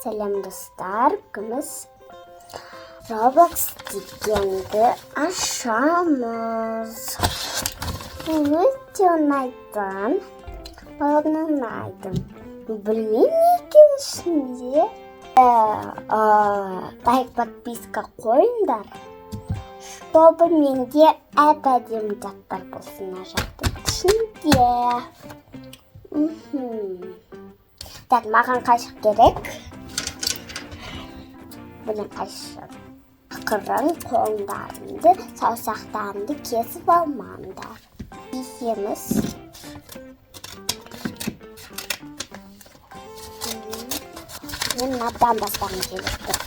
Сәлем достар, күміс Roblox дегенді ашамыз. Өте ұнайтын, балығын ұнайтын. Білмеймін екен ішінде. Лайк, подписка қойыңдар, чтобы менде әп-әдемі заттар болсын нажаттың ішінде. Так, маған қашық керек. Бұның қашық қырын қолдарымды, саусақтарымды кесіп алмаңдар. Кесеміз. Мен мынадан бастағым келіп тұр.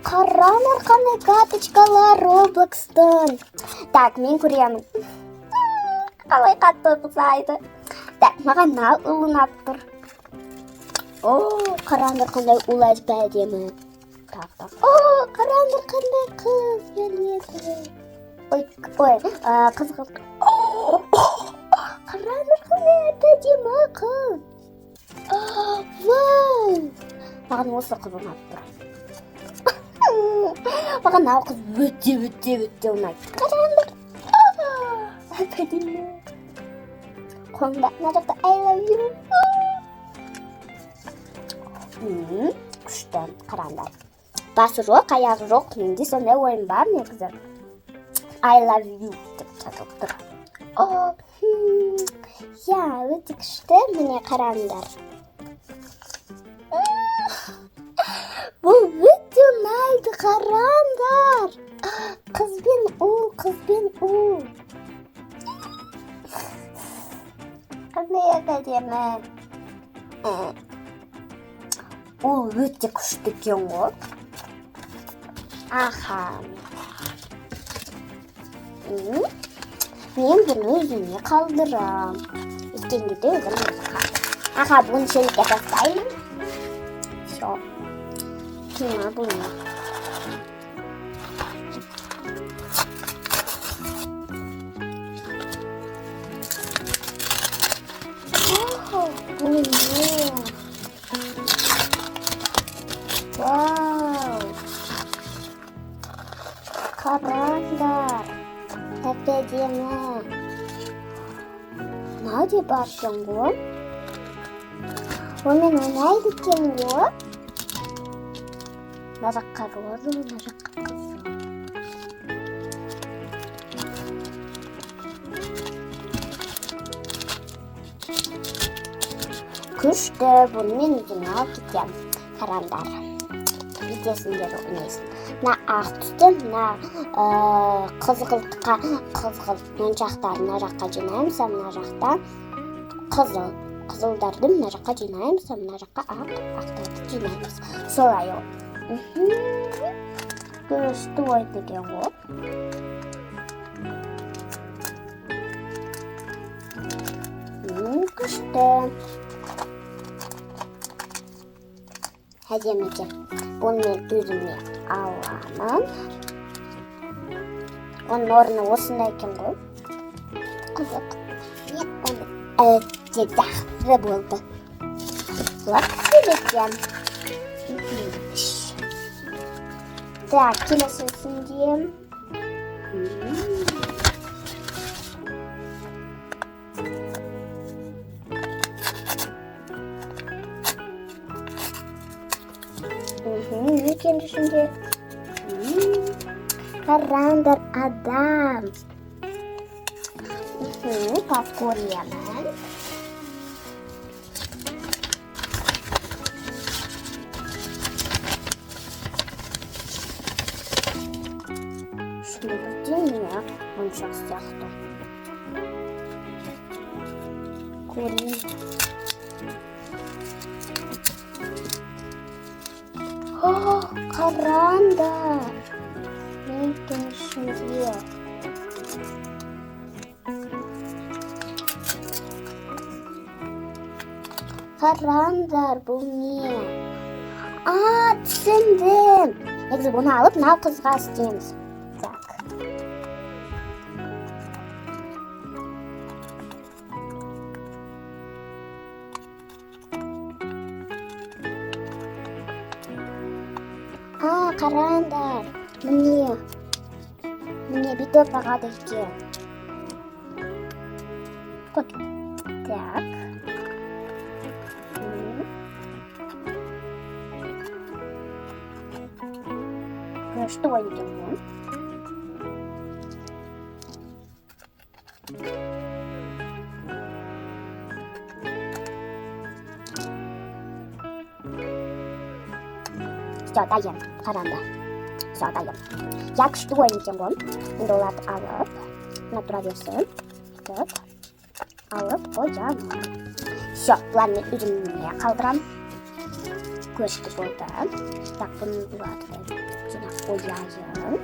Қараңдар қандай карточкалар Roblox'тың. Так, мен көремін. Қалай қатты ұқсайды. Так, маған ұлынап тұр. Қараңдар қандай ұлай әдемі. Так. Қараңдар қандай қыз келеді. Ой, қызғылт. Қараңдар қандай әдемі қыз. Вау! Маған осы қыз ұнап тұр. Маған мынау қыз өте ұнайды. Қараңдар. Әдемі. Қолында мына жақта I love you. Күшті, қараңдар. Басы жоқ, аяғы жоқ, менде сондай ойын бар негізі. I love you деп жазылып тұр. Өте күшті, міне қараңдар. Бұл өте ұнайды, қараңдар. Қызбен ұл. Қандай әдемі. Ол өте күшті екен ғой. Мен бұны өзіме қалдырам. Өткенде де өзім қалдырам. Бұны шелікке тастаймын. Все. Кима бұны. Бұл не? Вау! Қараңдар. Әп-әдемі. Мынау деп баршын ғой. Онымен ойнайды екен ғой. Мына жаққа розы, мына жаққа қызыл. Күшті, бұны мен өзіме алып кетем. Қараңдар. Видесіндер ойнайсың. Мына ақ түсті, мына қызғылтқа моншақтарын мына жаққа жинаймыз, мына жақта қызыл. Қызылдарды мына жаққа жинаймыз, мына жаққа ақтарды жинаймыз. Солай ол. Күшті ой деген ғой. Күшті. Әдемі екен. Бұны мен өзіме аламын. Оның орны осындай екен ғой. Қызық. Өте жақсы болды. Лапсы екен. Так, келесісінде. Екен ішінде. Қараңдар адам. Көремін. Шында бірден не? Моншақ сияқты. Көрейін. Қараңдар. Екен ішінде. Қараңдар, бұл не? Түсіндім. Негізі бұны алып, мынау қызға істейміз. Так. Қараңдар. Міне бүйтіп бағады екен. Так. Что идем? Все, даем. Қараңдар. Все, даем. Як что идем? Енді оларды алып, натуралеsin. Так. Алып қоямын. Все, бұларны үзіміне қалдырам. Көшті болды. Так, бұны бұларды жаңа қояйын.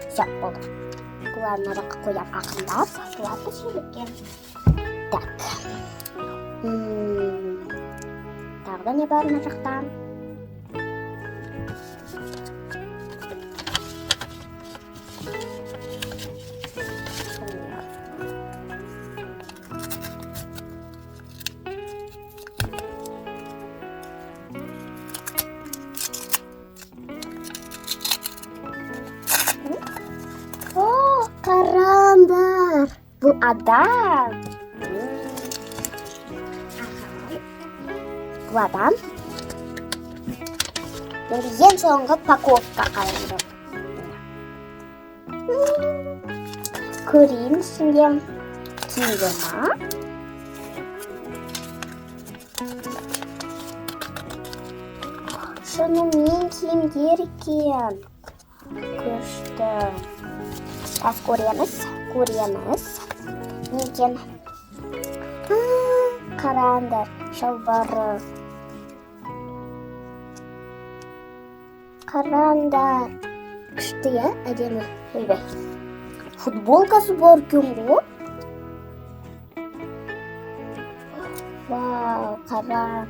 Все, болды. Бұларны жаққа қоям ақындап. Бұларды шеліккен. Так. Тағы да не бар мына жақта? Қараңдар, бұл адам. Бұл адам. Енді ең соңғы паковка қалды. Көрейін ішінде киімі. Шынымен киімдер екен. Күшті. Аз көреміз. Неден? Қараңдар, шалбары. Қараңдар. Күшті, әдемі. Ойбай. Футболкасы бар екен ғой. Вау, қараңдар.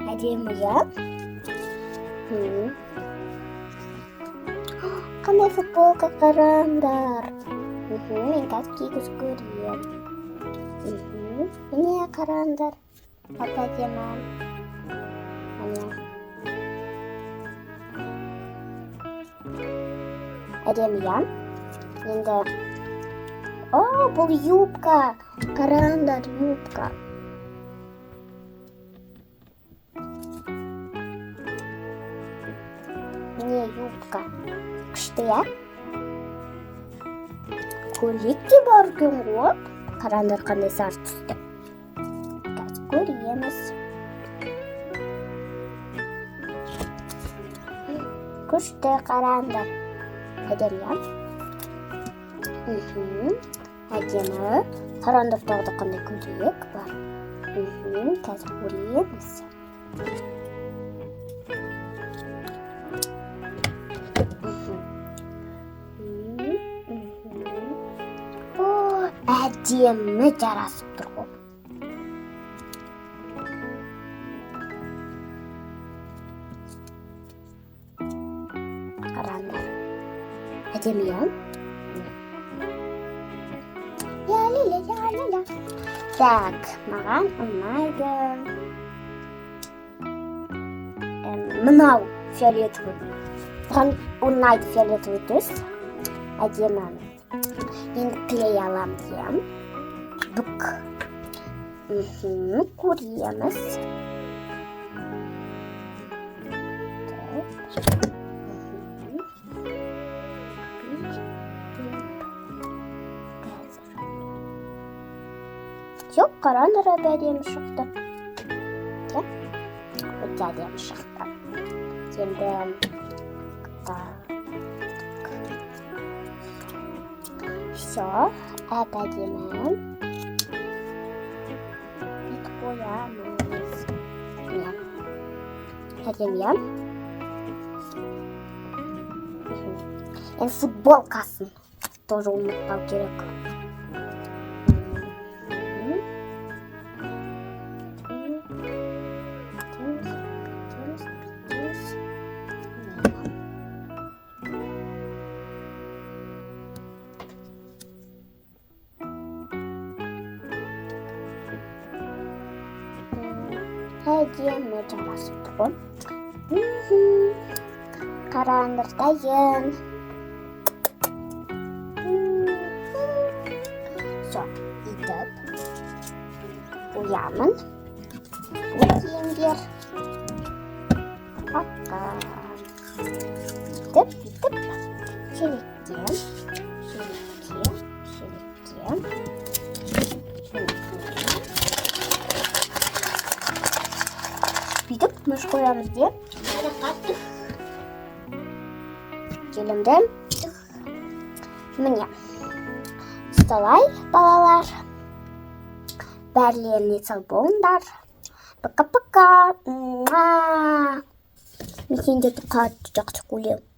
Әдемі, Қандай футболка қараңдар. Мен қазір кигізіп көрейін. Міне қараңдар. Әдемі. Әдемі, Енді... Бұл юбка. Қараңдар, юбка. Міне юбка. Күшті, Көйлек те бар екен ғой. Қараңдар қандай сары түсті. Қазір көреміз. Күшті, қараңдар. Әдемі, Әдемі. Қараңдар тағы да қандай көйлек бар. Қазір көреміз. Әдемі жарасып тұр ғой. Қараңдар. Әдемі, Ля-ля-ля-ля-ля. Так, маған ұнайды. Мынау фиолетовый. Маған ұнайды фиолетовый түс. Әдемі. Енді клей алам дем. Бүк. Көреміз. Жоқ, қараңдар, әдемі шықты. Өте әдемі шықты. Енді все, әп-әдемі. Бүйтіп қоямыз. Әдемі. Енді футболкасын тоже ұмытпау керек. әдемі жарасып тұр. Қараңыздарайын. Все, итіп қоямын. Өтеңдер. Пока. Итіп, шелекке. Бүйтіп мүш қоямыз деп. Келімді. Міне. Солай, балалар. Бәрлеріне сау болыңдар. Пока-пока. Мен сендерді қатты жақсы көремін.